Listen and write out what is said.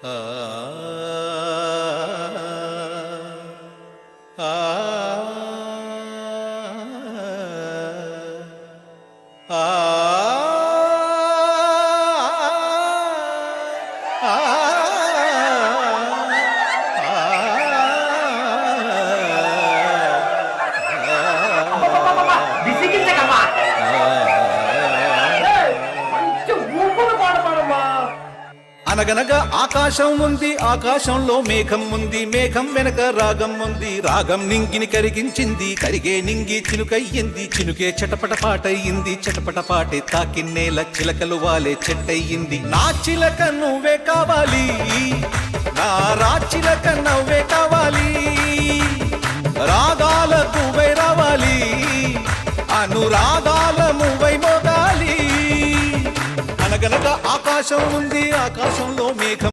ఆ ఆ ఆ అబ్బబ్బబ్బబ్బబ్బ! విసిగించకమ్మా! ఏయ్! మంచి ఊపుడు పాట పాడమ్మా! అనగనగా ఆకాశం ఉంది, ఆకాశంలో మేఘం ఉంది, మేఘం వెనక రాగం ఉంది, రాగం నింగిని కరిగించింది, కరిగే నింగి చినుకయ్యింది, చినుకే చటపట పాటయ్యింది, చటపట పాటే తాకిన్నేల చిలకలు వాలే చెట్టయ్యింది. నా చిలక నువ్వే కావాలి, నా రాచిలక నవ్వే కావాలి, రాగాల నువ్వై రావాలి, అనురాగాల నువ్వై మోగాలి. అనగనగా ఆకాశం ఉంది, ఆకాశంలో మేఘం